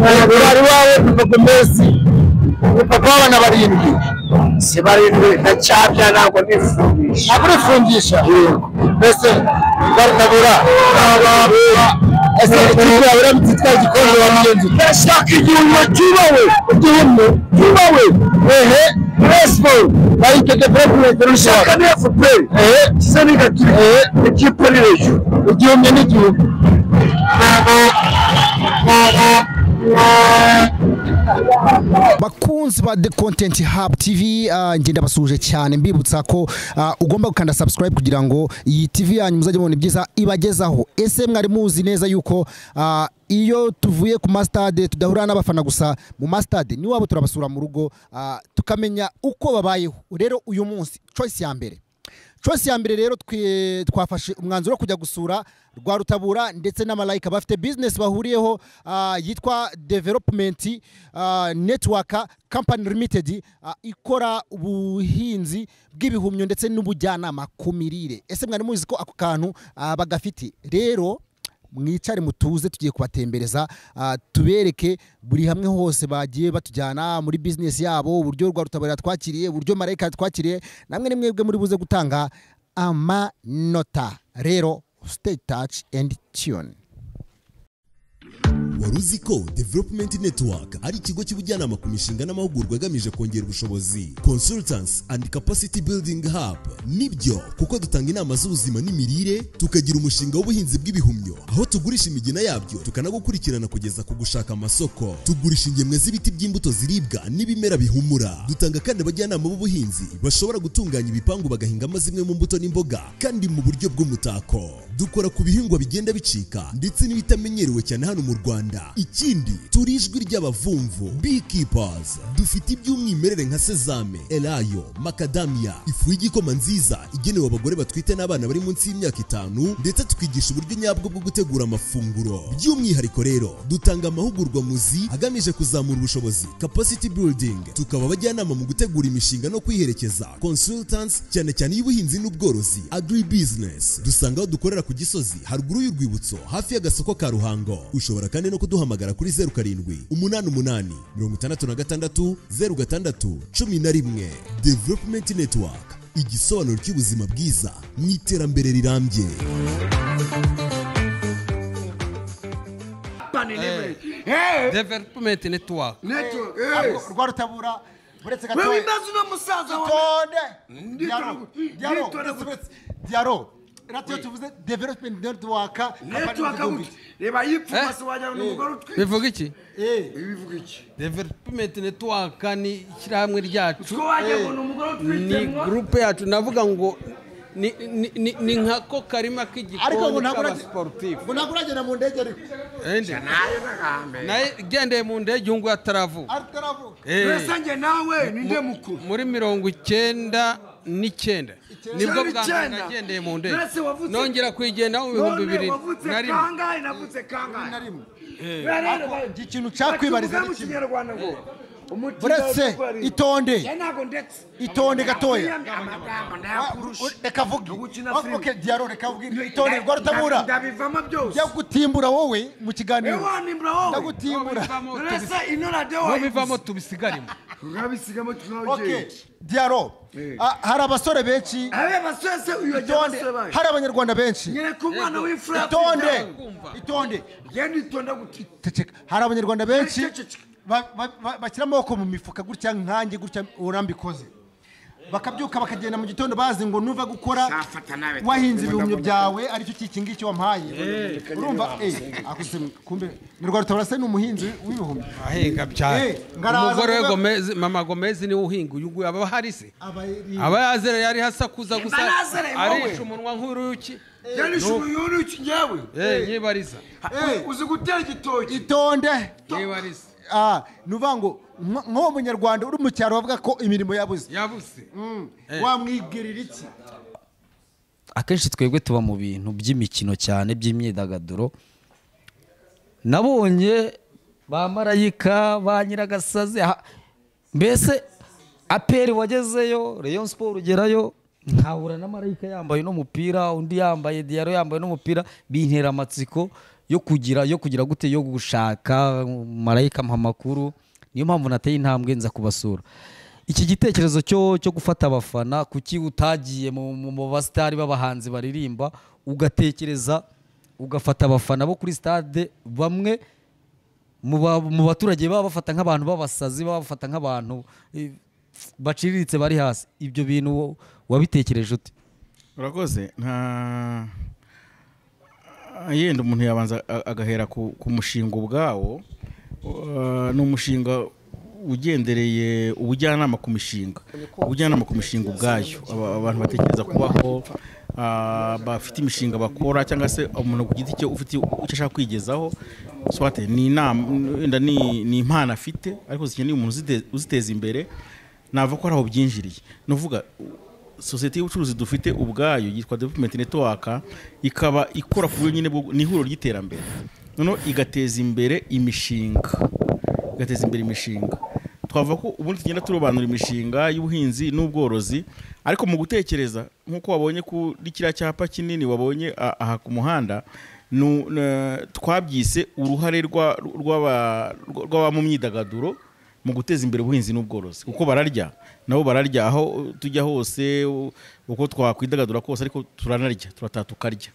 bari wawe Gomez papa wana barindwi se barindwi ndacyabya ntabwo nifungisha ntabwo nifungisha mbese barabura ese ikipe yabura mutitwa igikombe wamugenzi ndashaka igihumbi cyubawe baseball bayike development rushaka ne FPR sani gati ikipe ni rejo igihumbi n'igihumbi bakunzi ba The Content Hub TV ngenda basuje cyane mbibutsa ko ugomba gukanda subscribe kugira ngo iyi TV yanyu muzajye mubona ibyiza ibagezaho. Ese mwari muzi neza yuko iyo tuvuye ku mastade tudahura n'abafana gusa mu mastade ni wabo turabasura mu rugo tukamenya uko babayeho. Rero uyu munsi choice ya mbere rero twafashe umwanzuro kujya gusura Rwarutabura ndetse n'amalayika bafite business bahuriyeho yitwa Development Network Company Limited ikora ubuhinzi bw'ibihumyo ndetse n'ubujyanama ku mirire. Ese mwari muzi ko ako kantu bagafite? Rero mwicare mutuze tugiye kubatembereza tubereke buri hamwe hose bagiye batujyana muri business yabo, uburyo Rwarutabura twakiriye, uburyo malayika twakiriye, namwe nimwebwe muri buze gutanga amanota. Rero stay touch and tune. Waruzi ko Development Network ari ikigo cy'ubujyanama ku mishinga n'amahugurwa agamije kongera ubushobozi, consultants and capacity building hub. Nibyo, kuko dutanga inama z'ubuzima n'imirire, tukagira umushinga w'ubuhinzi bw'ibihumyo aho tugurisha imigina yabyo tukanagukurikirana kugeza ku gushaka amasoko. Tugurisha ingemwe z'ibiti by'imbuto ziribwa n'ibimera bihumura. Dutanga kandi abajyanama b'ubuhinzi bashobora gutunganya ibipangu bagahingamo zimwe mu mbuto n'imboga kandi mu buryo bw'umutako. Dukora ku bihingwa bigenda bicika ndetse n'ibitamenyerewe cyane hano mu Rwanda. Ikindi turijwi ry'abavumvu beekeepers. Dufite iby'umwimerere nka sezame, elayo, macadamia, ifu y'igikoma nziza igenewe abagore batwite n'abana bari munsi y'imyaka 5 ndetse tukigisha uburyo nyabwo bwo gutegura amafunguro. By'umwihariko rero dutanga amahugurwa muzi agamije kuzamura ubushobozi, capacity building. Tukaba abajyanama mu gutegura imishinga no kwiherekeza, consultants cyane cyane y'ubuhinzi n'ubworozi, agri business. Dusanga aho dukorera ku Gisozi haruguru y'urwibutso hafi y'agasoko ka Ruhango. Ushobora kandi no kuduhamagara kuri 0788 Development Network, igisobanuro cy'ubuzima bwiza mu iterambere rirambye. Development Network Rwarutabura buretse gato wewe imbazo no musaza wawe Diaro Ratio tuvuze Development Network reba yipfumase wajya n'umugore utwi bivuga iki? bivuga iki? Development Network ni kiramwe ryacu, ko wajya n'umugore utwite ni groupe yacu. Navuga ngo ni nkako karima k'igikoni k'abasportif. Ngo naguragena mu ndege ariko ende nayo nagambe naye gendeye mu ndege ngo ataravu Resange nawe ninde mukuru muri 99 nibwo bwa nagendeye mu ndege nongera kwigenda mu 2000 kangahe navuze kangahe ikintu cyakwibariza buretse itonde gatoya reka vuga okay Diaro reka vuga itonde Rwarutabura ndabivamo byose ya gutimbura wowe mu kiganiro ndagutimbura resa inora de wowe bivamo tubisigarimo urabisigamo okay Diaro hari abasore benshi abasose itonde hari abanyarwanda benshi nyere ku mwana w'imfura itonde genda itonda guti hari abanyarwanda benshi bakira amaboko mu mifuka gutya nkange gutya urambikoze bakabyuka bakagenda mu gitondo bazi ngo nuva gukora wahinze ibihumyo byawe ari cyo kikingi cyo wampaye urumva kumbe ni Rwarutabura se n'umuhinzi w'ibihumyo ahinga cyane umugore we Gomez, mama Gomez ni uhinga uyu aba hari se aba yazere yari hasakuza gusa arisha umunwa nk'uruyuki yanisha uruki nyewe nyibariza uzi gutera igitoki itonde nyibariza nuva ngo nko munyarwanda uri mu cyaro bavuga ko imirimo yabuze wamwibwirira iki? Akenshi twebwe tuba mu bintu by'imikino cyane by'imyidagaduro. Nabonye ba Marayika ba Nyiragasazi mbese APR wagezeyo, Rayon Sport ugerayo nkahura na Marayika yambaye no mupira, undi yambaye Diaro yambaye no mupira, bintera amatsiko yo kugira gute yo gushaka marayika mpamakuru. Niyo mpamvu nateye intambwe nza kubasura. Iki gitekerezo cyo gufata abafana kuki utagiye mu basitari b'abahanzi baririmba ugatekereza ugafata abafana bo kuri stade bamwe mu baturage baba bafata nk'abantu b'abasazi baba bafata nk'abantu baciriritse bari hasi. Ibyo bintu wabitekereje ute? Urakoze yenda umuntu yabanza agahera ku mushinga ubwawo. Ni umushinga ugendereye ubujyanama ku mishinga ubwayo. Abantu batekereza kubaho bafite imishinga bakora cyangwa se umuntu ku giti cye ufite icyo ashaka kwigezaho. Swate ni impano afite ariko zikeneye umuntu uziteza imbere. Nava ko araho byinjiriye. Nuvuga society y'ubucuruzi dufite ubwayo yitwa Development Network, ikaba ikora ku nyine n'ihuriro ry'iterambere. Noneho igateza imbere imishinga. Twavuga ko ubundi tugenda turobanura imishinga y'ubuhinzi n'ubworozi, ariko mu gutekereza nk'uko wabonye kuri kiriya cyapa kinini wabonye aha ku muhanda, twabyise uruhare rw'aba mu myidagaduro mu guteza imbere ubuhinzi n'ubworozi. Kuko nabo bararya aho tujya hose, uko twakwidagadura kose, ariko turanarya, turataha tukarya.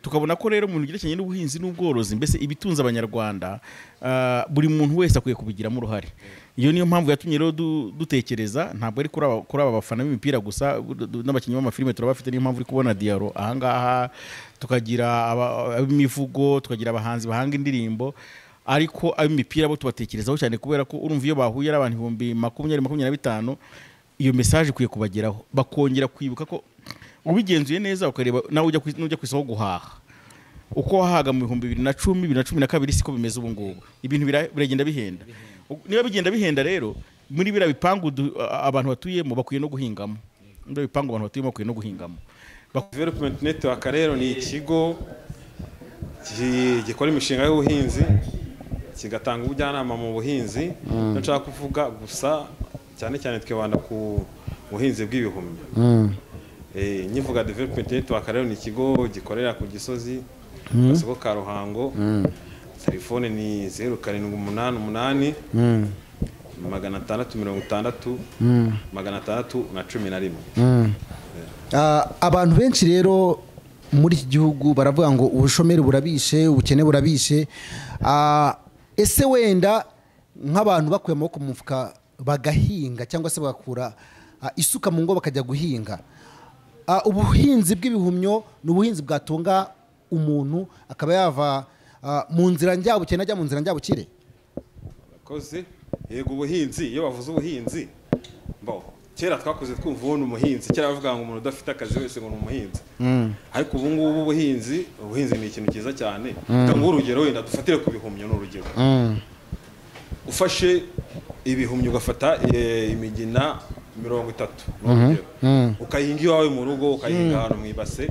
Tukabona ko rero mu gihe cyane n'ubuhinzi n'ubworozi, mbese ibitunza abanyarwanda, buri muntu wese akwiye kubigiramo uruhare. Iyo niyo mpamvu yatumye rero dutekereza, ntabwo ari kuri aba bafana b'imipira gusa, n'abakinnyi b'amafilime turabafite. Niyo mpamvu uri kubona Diaro ahangaha, tukagira ab'imivugo, tukagira abahanzi bahanga indirimbo, ariko ab'imipira bo tubatekerezaho cyane, kubera ko urumva iyo bahuye n'abantu 2025 iyo message ikwiye kubageraho, bakongera kwibuka ko ubigenzuye neza ukareba nawe ujya ku isoko guhaha uko wahaga mu 2010 2012 siko bimeze ubu ngubu. Ibintu biragenda bihenda. Niba bigenda bihenda rero, muri bira bipangu abantu batuyemo bakwiye no guhingamo. Ndo bipangu abantu batuyemo bakwiye no guhingamo. Development Network rero ni ikigo gikora imishinga y'ubuhinzi, kigatanga ubujyanama mu buhinzi. Nshaka kuvuga gusa cyane twibanda ku buhinzi bw'ibihumyo. Nyivuga Development Network rero ni ikigo gikorera ku Gisozi, Gasoko ka Ruhango. Telefone ni 0788 660 611. Abantu benshi rero muri iki gihugu baravuga ngo ubushomeri burabishe, ubukene burabishe. Ese wenda nk'abantu bakuye amaboko mu mufuka bagahinga cyangwa se bagakura isuka mu ngo bakajya guhinga, ubuhinzi bw'ibihumyo ni ubuhinzi bwatunga umuntu akaba yava mu nzira njyabukene ajya mu nzira njyabukire? Koze yego, ubuhinzi iyo bavuze ubuhinzi kera twakoze twumva ubona umuhinzi, kera bavuga ngo umuntu udafite akazi wese ngo ni umuhinzi. Ariko ubu ngubu ubuhinzi ni ikintu cyiza cyane. Tanga urugero, wenda dufatire ku bihumyo n'urugero. Ufashe ibihumyo ugafata imigina 30 n'urugero, ukahinga iwawe mu rugo, ukahinga ahantu mu ibase,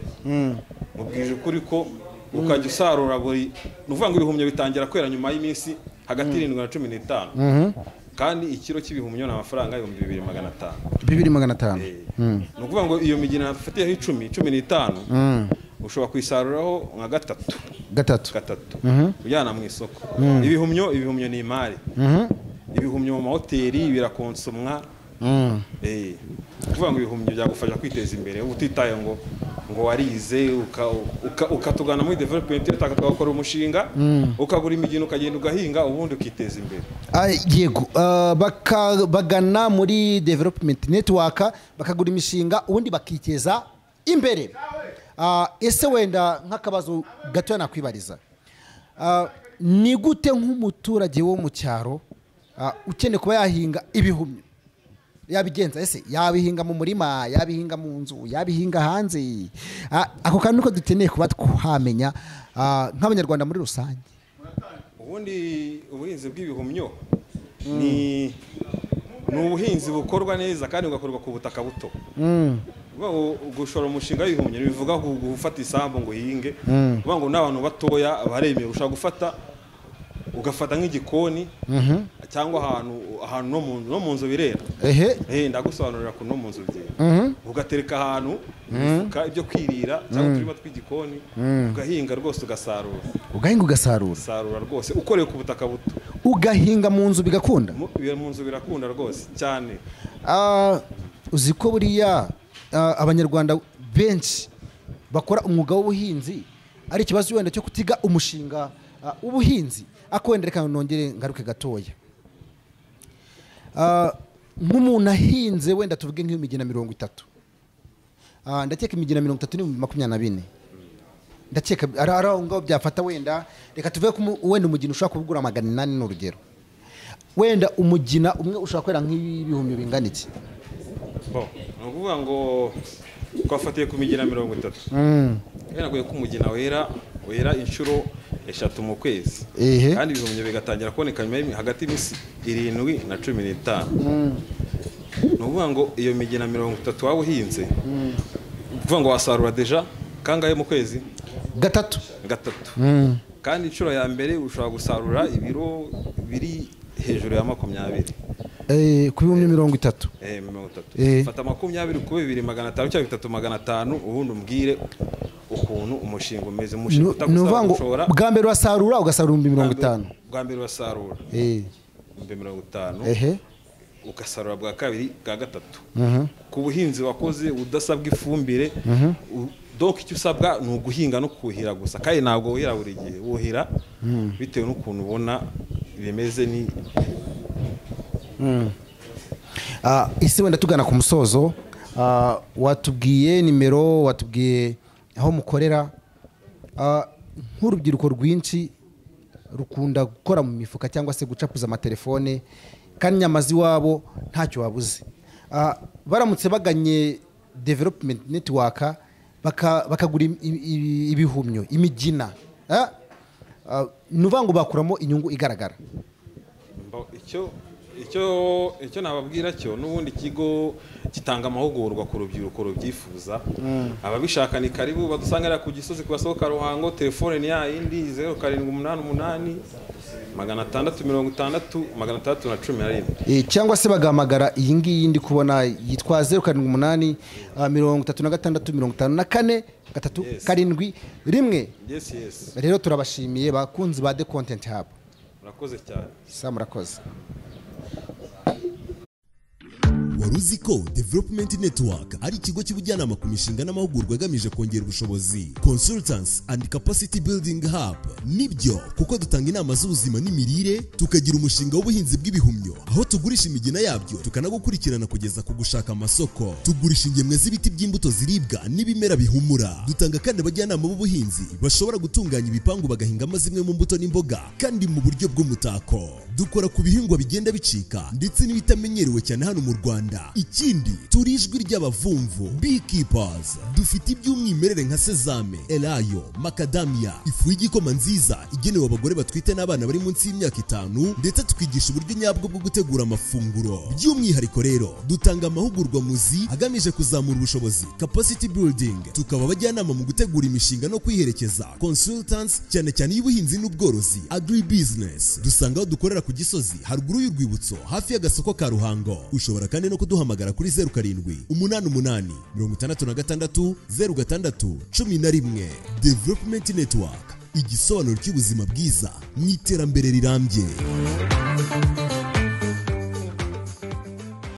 mubwije ukuri ko ukajya usarura buri, nuvuga ngo ibihumyo bitangira kwera nyuma y'iminsi hagati 7 na 15. Kandi ikiro cy'ibihumyo n'amafaranga 2500. 2500. Nukuvuga ngo iyo migina afatiyeho 10-15 ushobora kwisaruraho nka gatatu ujyana mu isoko. Ibihumyo ni imari. Ibihumyo mu mahoteli birakonsomwa. Kuvuga ngo ibihumyo byagufasha kwiteza imbere utitaye ngo warize ukatugana muri Development tukagakora umushinga, ukagura imigino ukagenda ugahinga, ubundi ukiteza imbere. Yego, bagana muri Development Network bakagura imishinga ubundi bakiteza imbere. Ese wenda nk'akabazo gato nakwibariza, ni gute nk'umuturage wo mu cyaro ukeneye kuba yahinga ibihumyo yabigenza? Ese yabihinga mu murima, yabihinga mu nzu, yabihinga hanze? Ako kantu ko dukeneye kuba twamenya nk'abanyarwanda muri rusange. Ubundi ubuhinzi bw'ibihumyo ni ubuhinzi bukorwa neza kandi bugakorwa ku butaka buto. Gushora umushinga w'ibihumyo bivuga gufata isambu ngo uhinge. Kuvuga ngo n'abantu batoya baremeye ushaka ugafata nk'igikoni cyangwa ahantu no mu nzu birera. Ndagusobanurira ko no mu nzu byera. ugatereka ahantu imifuka ibyo kwirira cyangwa uturima tw'igikoni ugahinga rwose ugasarura ugasarura rwose ukoreye ku butaka buto ugahinga mu nzu bigakunda mu nzu birakunda rwose cyane uzi ko buriya abanyarwanda benshi bakora umwuga w'ubuhinzi ari ikibazo wenda cyo kutiga umushinga w'ubuhinzi ako wenda reka nongere ngaruke gatoya nk'umuntu ahinze wenda tuvuge nk'imigina 30 ndakeka imigina 30 ni 24 ndakeka ari aho ngaho byafata wenda reka tuvuge ko wenda umugina ushaka kubugura 800 n'urugero wenda umugina umwe ushaka kwera nk'ibihumyo bingana iki ni ukuvuga ngo twafatiye ku migina 30 naguye ko umugina wera inshuro 3 mu kwezi kandi ibihumyo bigatangira kuboneka hagati y'imisi 7 na 15 ni ukuvuga ngo iyo migina 30 waba uhinze uvuga ngo wasarura deja kangahe mu kwezi gatatu kandi inshuro ya mbere ushobora gusarura ibiro biri hejuru ya 20 ku bihumyo 30 fata 20 ku 2,500 cyangwa 3,500 ubundi umbwire ukuntu umushinga umeze umushinga utagusaba gushora bwa mbere wasarura ugasarura 50 bwa mbere wasarura 50 ugasarura bwa kabiri bwa gatatu ku buhinzi wakoze udasabwa ifumbire donc icyo usabwa ni uguhinga no kuhira gusa kandi ntabwo wuhira buri gihe wuhira bitewe n'ukuntu ubona bimeze ni isi wenda tugana ku musozo watubwiye nimero watubwiye aho mukorera nk'urubyiruko rwinshi rukunda gukora mu mifuka cyangwa se gucapuza amatelefone kandi nyamazi wabo ntacyo wabuze baramutse baganye development network bakagura ibihumyo imigina nuvuga ngo bakuramo inyungu igaragara icyo nababwira cyo n'ubundi ikigo gitanga amahugurwa ku rubyiruko rubyifuza ababishaka ni karibu badusangira ku Gisozi ku Basoko Ruhango telefone ni yindi 0788 660 611 cyangwa se bagahamagara iyi ngiyi ndi kubona yitwa 0788 36 54 3 yes rero turabashimiye bakunzi ba The Content Hub murakoze cyane murakoze Waruzi ko Development Network ari ikigo cy'ubujyanama ku mishinga n'amahugurwa agamije kongera ubushobozi, Consultants and Capacity Building Hub. Nibyo, kuko dutanga inama z'ubuzima n'imirire, tukagira umushinga w'ubuhinzi bw'ibihumyo, aho tugurisha imigina yabyo, tukanagukurikirana kugeza ku gushaka amasoko. Tugurisha ingemwe z'ibiti by'imbuto ziribwa n'ibimera bihumura. Dutanga kandi abajyanama b'ubuhinzi bashobora gutunganya ibipangu bagahingamo zimwe mu mbuto n'imboga kandi mu buryo bw'umutako. Dukora ku bihingwa bigenda bicika ndetse n'ibitamenyerewe cyane hano mu Rwanda. Ikindi turi ijwi ry'abavumvu beekeepers, dufite iby'umwimerere nka sezame, elayo, macadamia, ifu y'igikoma nziza igenewe abagore batwite n'abana bari munsi y'imyaka 5 ndetse tukigisha uburyo nyabwo bwo gutegura amafunguro. By'umwihariko rero dutanga amahugurwa muzi agamije kuzamura ubushobozi, capacity building, tukaba abajyanama mu gutegura imishinga no kwiherekeza, consultants cyane cyane y'ubuhinzi n'ubworozi, agri business. Dusanga aho dukorera ku Gisozi haruguru y'urwibutso hafi y'agasoko ka Ruhango. Ushobora kandi no kuduhamagara kuri 0788 66 06 11. Development Network, igisobanuro cy'ubuzima bwiza mu iterambere rirambye.